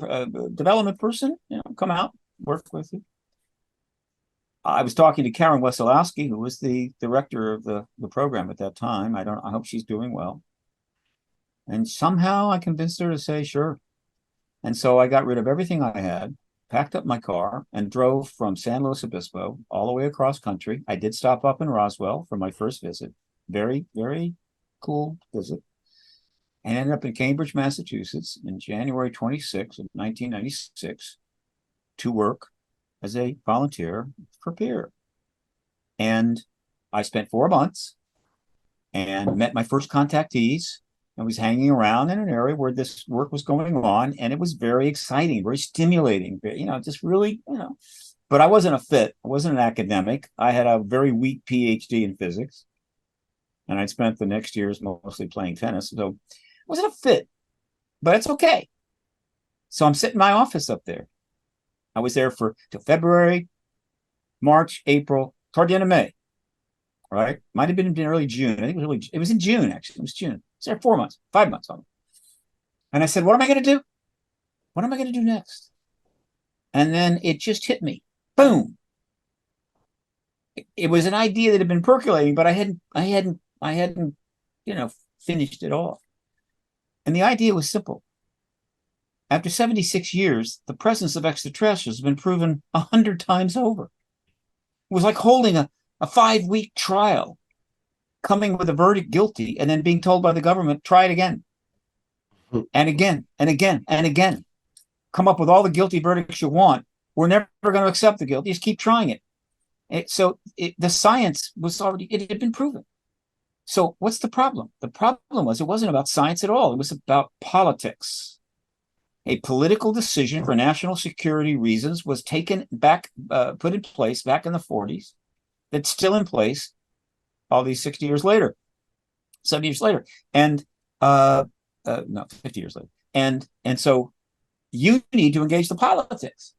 development person? Come out, work with you. I was talking to Karen Wesolowski, who was the director of the program at that time. I hope she's doing well. And somehow I convinced her to say sure. And so I got rid of everything I had, packed up my car, and drove from San Luis Obispo all the way across country. I did stop up in Roswell for my first visit. Very, very cool visit. And ended up in Cambridge, Massachusetts in January 26th of 1996 to work as a volunteer for PEER. And I spent 4 months and met my first contactees and was hanging around in an area where this work was going on. And it was very exciting, very stimulating, just really, but I wasn't a fit. I wasn't an academic. I had a very weak PhD in physics. And I spent the next years mostly playing tennis. So it wasn't a fit, but it's okay. So I'm sitting in my office up there. I was there till February, March, April, toward the end of May. Right? Might have been in early June. I think it was in June, actually. It was June. I was there 4 months, 5 months. And I said, what am I going to do? What am I going to do next? And then it just hit me. Boom. It was an idea that had been percolating, but I hadn't, finished it off. And the idea was simple. After 76 years, the presence of extraterrestrials has been proven 100 times over. It was like holding a 5-week trial, coming with a verdict guilty, and then being told by the government, try it again. And again, and again, and again. Come up with all the guilty verdicts you want. We're never going to accept the guilt. Just keep trying it. The science was already, it had been proven. So what's the problem? The problem was it wasn't about science at all. It was about politics. A political decision for national security reasons was taken back, put in place back in the 40s. That's still in place all these 60 years later, 70 years later, and no, 50 years later. And so you need to engage the politics.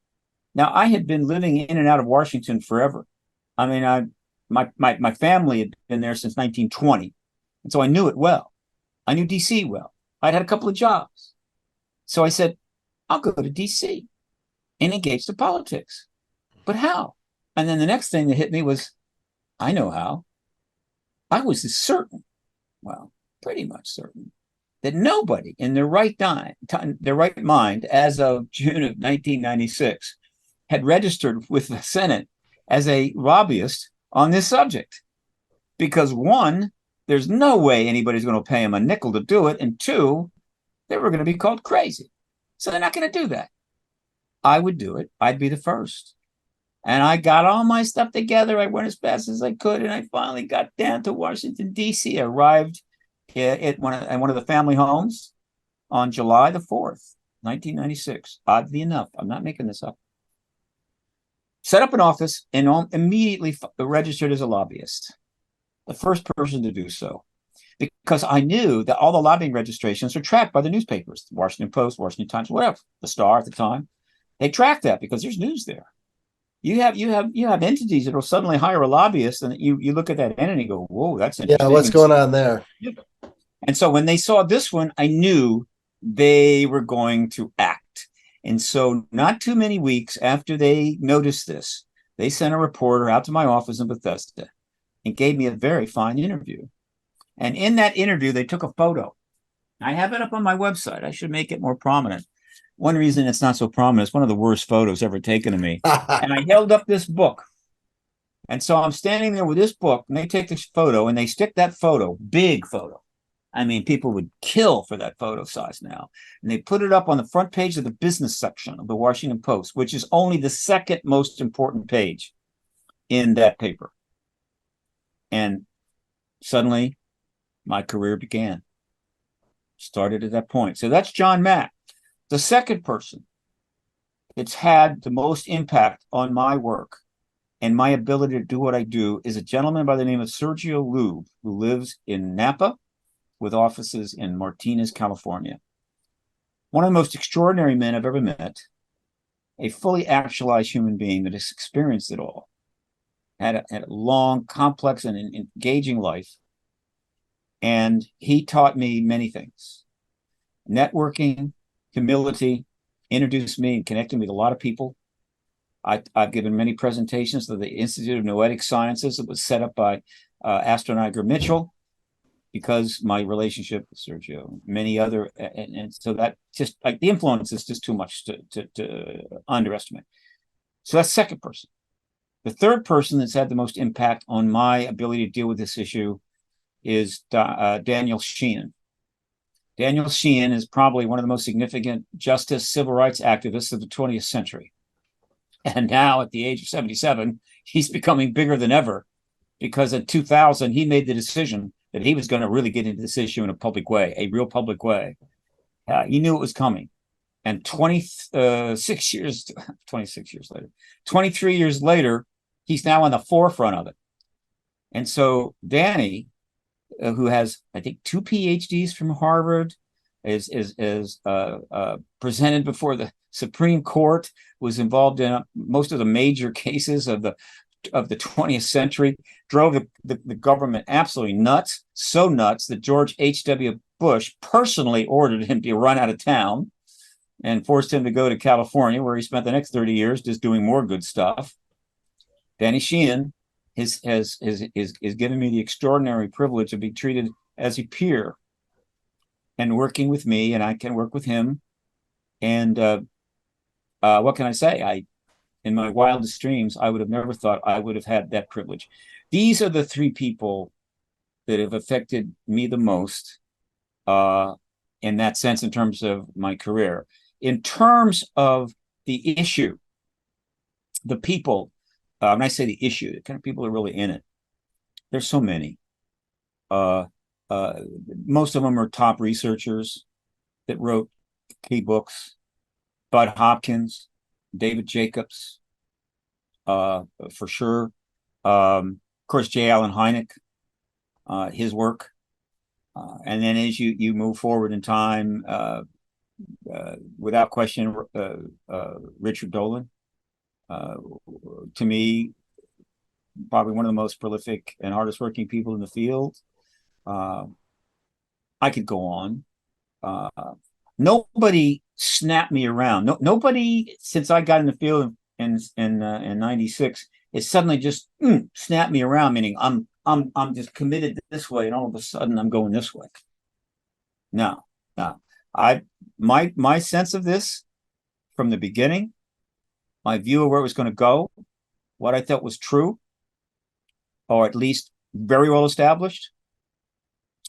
Now, I had been living in and out of Washington forever. I mean, my family had been there since 1920. And so I knew it well. I knew DC well. I'd had a couple of jobs. So I said, I'll go to DC and engage the politics. But how? And then the next thing that hit me was, I know how. I was certain, pretty much certain, that nobody in their right mind as of June of 1996 had registered with the Senate as a lobbyist on this subject. Because one, there's no way anybody's going to pay them a nickel to do it. And two, they were going to be called crazy. So they're not going to do that. I would do it. I'd be the first. And I got all my stuff together. I went as fast as I could. And I finally got down to Washington, D.C. I arrived at one of the family homes on July the 4th, 1996. Oddly enough, I'm not making this up. Set up an office and immediately registered as a lobbyist. The first person to do so. Because I knew that all the lobbying registrations are tracked by the newspapers, the Washington Post, Washington Times, whatever, the Star at the time. They track that because there's news there. You have entities that will suddenly hire a lobbyist, and you look at that entity and go, whoa, that's interesting. Yeah, what's going on there? And so when they saw this one, I knew they were going to act. And so not too many weeks after they noticed this, they sent a reporter out to my office in Bethesda and gave me a very fine interview. And in that interview, they took a photo. I have it up on my website. I should make it more prominent. One reason it's not so prominent, it's one of the worst photos ever taken of me. And I held up this book. And so I'm standing there with this book, and they take this photo, and they stick that photo, big photo, I mean, people would kill for that photo size now. And they put it up on the front page of the business section of the Washington Post, which is only the second most important page in that paper. And suddenly my career began. Started at that point. So that's John Mack. The second person that's had the most impact on my work and my ability to do what I do is a gentleman by the name of Sergio Lube, who lives in Napa with offices in Martinez, California. One of the most extraordinary men I've ever met, a fully actualized human being that has experienced it all, had a long, complex, and engaging life. And he taught me many things. Networking, humility, introduced me and connected me with a lot of people. I've given many presentations to the Institute of Noetic Sciences that was set up by astronaut Mitchell, because my relationship with Sergio, many other, and so that just like the influence is just too much to underestimate. So that's second person. The third person that's had the most impact on my ability to deal with this issue is Daniel Sheehan. Daniel Sheehan is probably one of the most significant justice, civil rights activists of the 20th century. And now at the age of 77, he's becoming bigger than ever, because in 2000, he made the decision that he was going to really get into this issue in a public way, a real public way. He knew it was coming. And 23 years later, he's now on the forefront of it. And so Danny, who has, I think, 2 PhDs from Harvard, is presented before the Supreme Court, was involved in most of the major cases of the 20th century, drove the government absolutely nuts, so nuts that George H.W. Bush personally ordered him to be run out of town and forced him to go to California, where he spent the next 30 years just doing more good stuff. Danny Sheehan has given me the extraordinary privilege of being treated as a peer and working with me, and I can work with him. And what can I say? In my wildest dreams, I would have never thought I would have had that privilege. These are the 3 people that have affected me the most in that sense, in terms of my career. In terms of the issue, the people, when I say the issue, the kind of people that are really in it, there's so many. Most of them are top researchers that wrote key books. Bud Hopkins, David Jacobs, for sure. Of course, J. Allen Hynek, his work. And then as you move forward in time, without question, Richard Dolan, to me, probably one of the most prolific and hardest working people in the field. I could go on. Nobody snapped me around. Nobody since I got in the field in '96 is suddenly just snapped me around. Meaning I'm just committed this way, and all of a sudden I'm going this way. No. My sense of this from the beginning, my view of where it was going to go, what I thought was true, or at least very well established,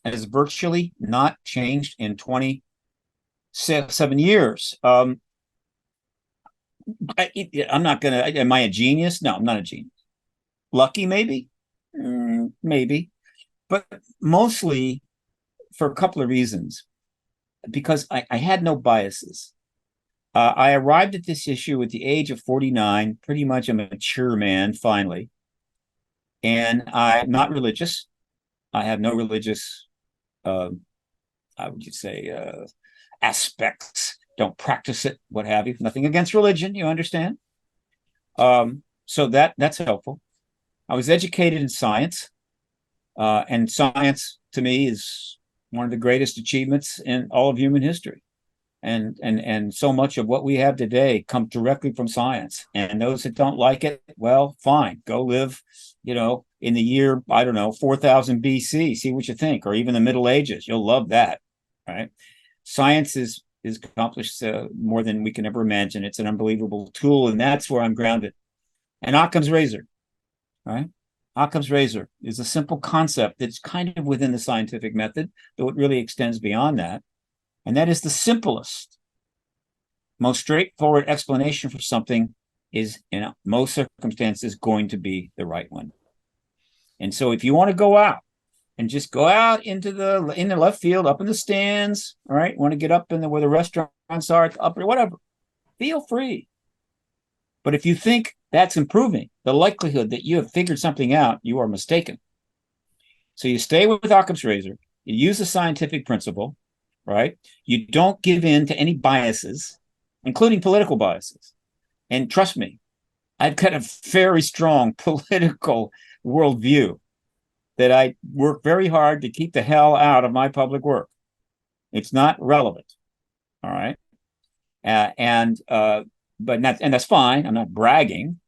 has virtually not changed in 27 years. I'm not gonna. Am I a genius? No, I'm not a genius. Lucky, maybe, maybe, but mostly for a couple of reasons. Because I had no biases. I arrived at this issue at the age of 49, pretty much a mature man, finally. And I'm not religious. I have no religious, how would you say, aspects. Don't practice it, what have you. Nothing against religion, you understand? So that's helpful. I was educated in science. And science, to me, is one of the greatest achievements in all of human history. And so much of what we have today comes directly from science. And those that don't like it, well, fine, go live, in the year, I don't know, 4000 BC, see what you think, or even the Middle Ages. You'll love that, right? Science is accomplished more than we can ever imagine. It's an unbelievable tool, and that's where I'm grounded. And Occam's razor, right? Occam's razor is a simple concept that's kind of within the scientific method, though it really extends beyond that. And that is the simplest, most straightforward explanation for something is, in most circumstances, going to be the right one. And so if you want to go out and just go out in the left field, up in the stands, all right, want to get up in where the restaurants are, up or whatever, feel free. But if you think that's improving the likelihood that you have figured something out, you are mistaken. So you stay with Occam's razor, you use the scientific principle, right? You don't give in to any biases, including political biases. And trust me, I've got a very strong political worldview that I work very hard to keep the hell out of my public work. It's not relevant, all right? But that's fine. I'm not bragging,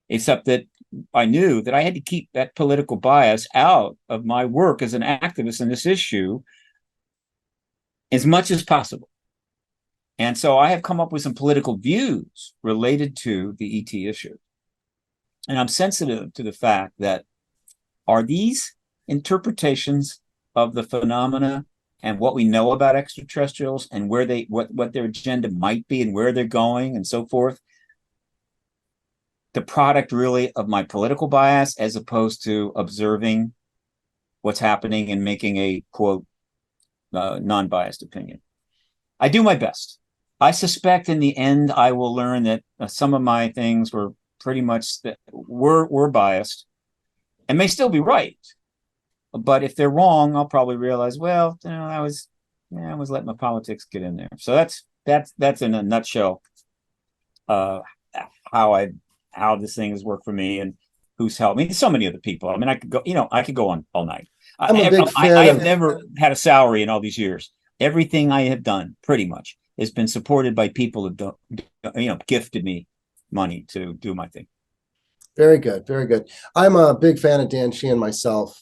except that I knew that I had to keep that political bias out of my work as an activist in this issue as much as possible. And so I have come up with some political views related to the ET issue. And I'm sensitive to the fact that are these interpretations of the phenomena and what we know about extraterrestrials and where what their agenda might be and where they're going and so forth, the product really of my political bias as opposed to observing what's happening and making a, quote, non-biased opinion. I do my best. I suspect in the end I will learn that some of my things were pretty much were biased and may still be right. But if they're wrong, I'll probably realize, well, I was letting my politics get in there. So that's in a nutshell how this thing has worked for me and who's helped me. So many other people. I mean, I could go on all night. I'm a big fan I have never had a salary in all these years. Everything I have done pretty much has been supported by people who gifted me money to do my thing. Very good. Very good. I'm a big fan of Dan Sheehan myself.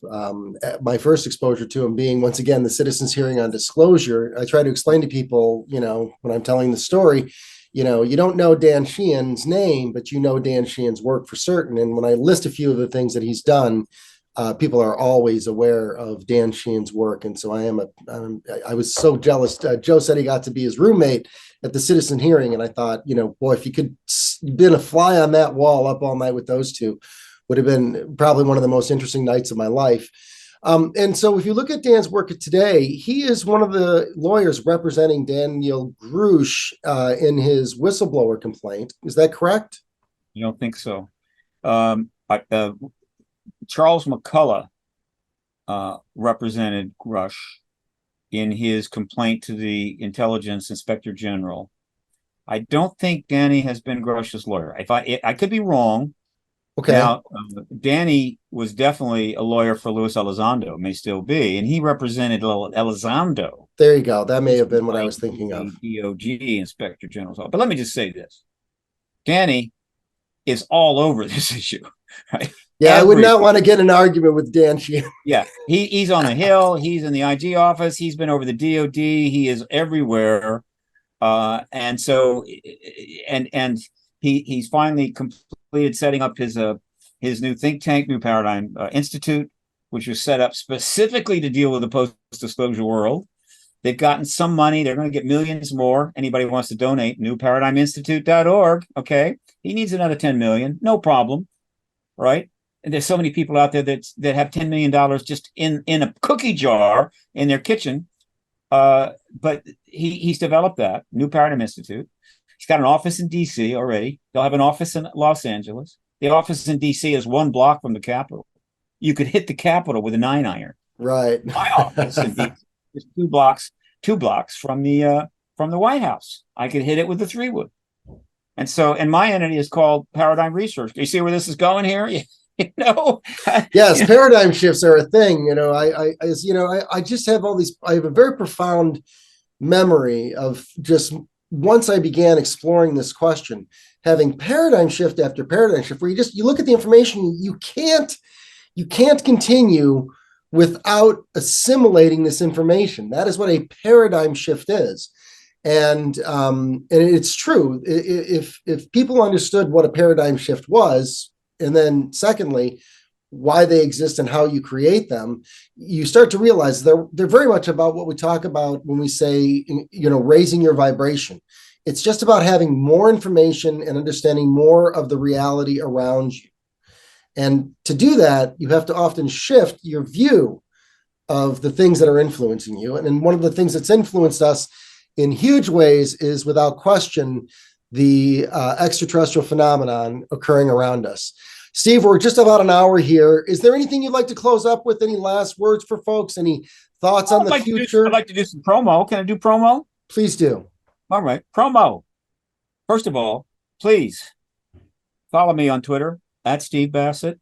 My first exposure to him being, once again, the Citizens Hearing on Disclosure. I try to explain to people, when I'm telling the story, you don't know Dan Sheehan's name, but you know Dan Sheehan's work for certain. And when I list a few of the things that he's done, people are always aware of Dan Sheehan's work. And so I was so jealous. Joe said he got to be his roommate at the Citizen Hearing. And I thought, boy, if you could been a fly on that wall up all night with those two, would have been probably one of the most interesting nights of my life. And so if you look at Dan's work today, he is one of the lawyers representing Daniel Grush in his whistleblower complaint. Is that correct? You don't think so? Charles McCullough represented Grush in his complaint to the Intelligence Inspector General. I don't think Danny has been Grush's lawyer. I could be wrong. Okay. Now, Danny was definitely a lawyer for Luis Elizondo, may still be, and he represented Elizondo. There you go. That may have been what I was thinking of. DOJ Inspector General's office. But let me just say this. Danny is all over this issue, right? Yeah, I would not want to get an argument with Dan Sheehan. Yeah, he's on the Hill. He's in the IG office. He's been over the DOD. He is everywhere. And so, and he's finally completed setting up his new think tank, New Paradigm Institute, which was set up specifically to deal with the post-disclosure world. They've gotten some money. They're going to get millions more. Anybody who wants to donate, newparadigminstitute.org. Okay. He needs another 10 million. No problem. Right. And there's so many people out there that have $10 million just in a cookie jar in their kitchen. But he's developed that New Paradigm Institute. He's got an office in DC already. They'll have an office in Los Angeles. The office in DC is 1 block from the Capitol. You could hit the Capitol with a 9-iron. Right. My office in DC is 2 blocks from the White House. I could hit it with a 3-wood. And my entity is called Paradigm Research. Do you see where this is going here? Yes, paradigm shifts are a thing. I just have all these. I have a very profound memory of just once I began exploring this question, having paradigm shift after paradigm shift, where you look at the information, you can't continue without assimilating this information. That is what a paradigm shift is. And it's true. If people understood what a paradigm shift was, and then secondly, why they exist and how you create them, you start to realize they're very much about what we talk about when we say, raising your vibration. It's just about having more information and understanding more of the reality around you. And to do that, you have to often shift your view of the things that are influencing you. And one of the things that's influenced us in huge ways is, without question, the extraterrestrial phenomenon occurring around us. Steve, we're just about an hour here. Is there anything you'd like to close up with? Any last words for folks? Any thoughts on the future? I'd like to do some promo. Can I do promo? Please do. All right. Promo. First of all, please follow me on Twitter at Steve Bassett,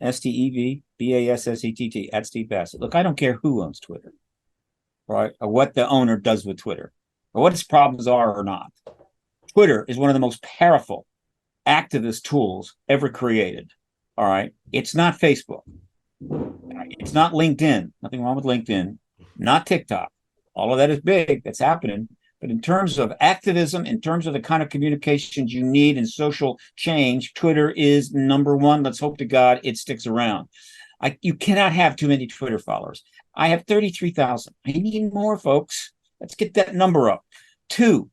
STEVBASSETT, at Steve Bassett. Look, I don't care who owns Twitter, right? Or what the owner does with Twitter, or what its problems are or not. Twitter is one of the most powerful activist tools ever created. All right. It's not Facebook. It's not LinkedIn. Nothing wrong with LinkedIn. Not TikTok. All of that is big. That's happening. But in terms of activism, in terms of the kind of communications you need in social change, Twitter is number one. Let's hope to God it sticks around. You cannot have too many Twitter followers. I have 33,000. I need more, folks. Let's get that number up. 2.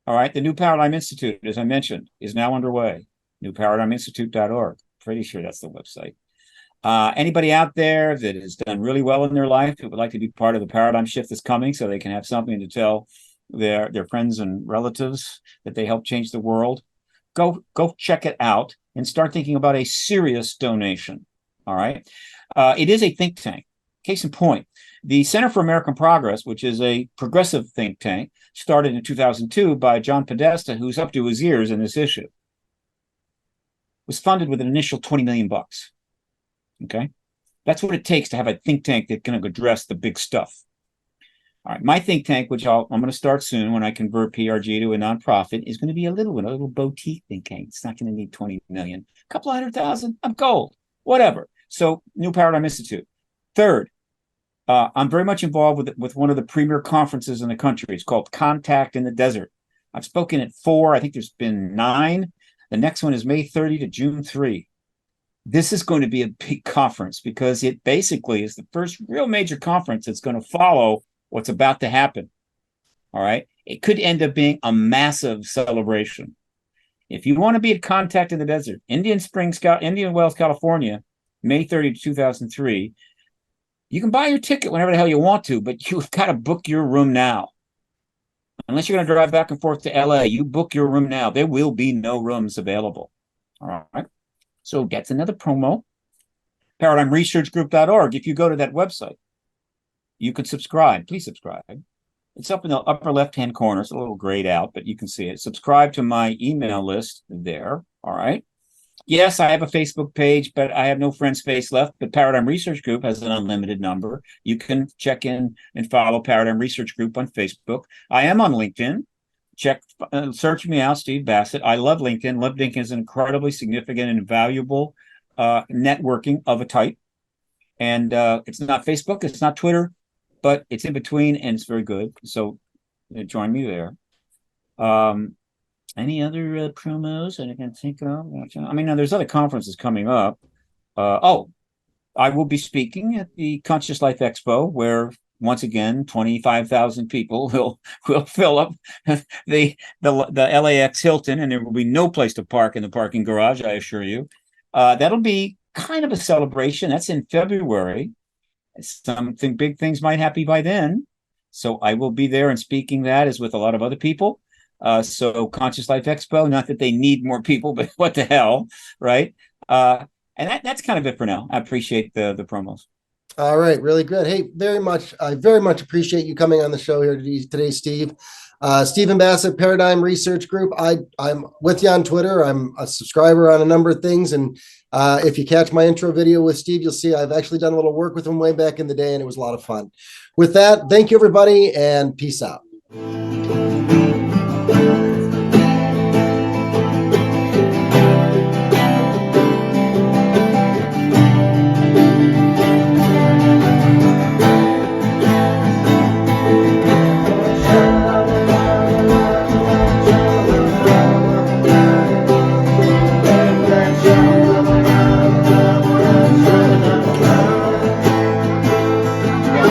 All right. The New Paradigm Institute, as I mentioned, is now underway. newparadigminstitute.org. Pretty sure that's the website. Anybody out there that has done really well in their life who would like to be part of the paradigm shift that's coming so they can have something to tell their friends and relatives that they help change the world, go check it out and start thinking about a serious donation. All right. It is a think tank. Case in point, the Center for American Progress, which is a progressive think tank, started in 2002 by John Podesta, who's up to his ears in this issue, was funded with an initial $20 million. Okay. That's what it takes to have a think tank that can address the big stuff. All right. My think tank, which I'm going to start soon when I convert PRG to a nonprofit, is going to be a little boutique think tank. It's not going to need 20 million, a couple 100,000. I'm gold, whatever. So New Paradigm Institute. Third, I'm very much involved with one of the premier conferences in the country. It's called Contact in the Desert. I've spoken at 4. I think there's been 9. The next one is May 30 to June 3. This is going to be a big conference because it basically is the first real major conference that's going to follow what's about to happen. All right. It could end up being a massive celebration. If you want to be at Contact in the Desert, Indian Wells, California, May 30 to 2003, you can buy your ticket whenever the hell you want to, but you've got to book your room now. Unless you're going to drive back and forth to LA, you book your room now. There will be no rooms available. All right. So that's another promo. ParadigmResearchGroup.org. If you go to that website, you can subscribe. Please subscribe. It's up in the upper left-hand corner. It's a little grayed out, but you can see it. Subscribe to my email list there. All right. Yes, I have a Facebook page, but I have no friend space left. But Paradigm Research Group has an unlimited number. You can check in and follow Paradigm Research Group on Facebook. I am on LinkedIn. Search me out, Steve Bassett. I love LinkedIn. LinkedIn is an incredibly significant and valuable networking of a type. And it's not Facebook, it's not Twitter, but it's in between and it's very good. So join me there. Any other promos that I can think of? I mean, now there's other conferences coming up. I will be speaking at the Conscious Life Expo, where once again 25,000 people will fill up the LAX Hilton, and there will be no place to park in the parking garage, I assure you. That'll be kind of a celebration. That's in February. Something big things might happen by then. So I will be there and speaking that as with a lot of other people. So Conscious Life Expo, not that they need more people, but what the hell, right? And that's kind of it for now. I appreciate the promos. All right, really good. Hey, I very much appreciate you coming on the show here today, Steve. Stephen Bassett, Paradigm Research Group. I'm with you on Twitter. I'm a subscriber on a number of things. And if you catch my intro video with Steve, you'll see I've actually done a little work with him way back in the day, and it was a lot of fun. With that, thank you, everybody, and peace out.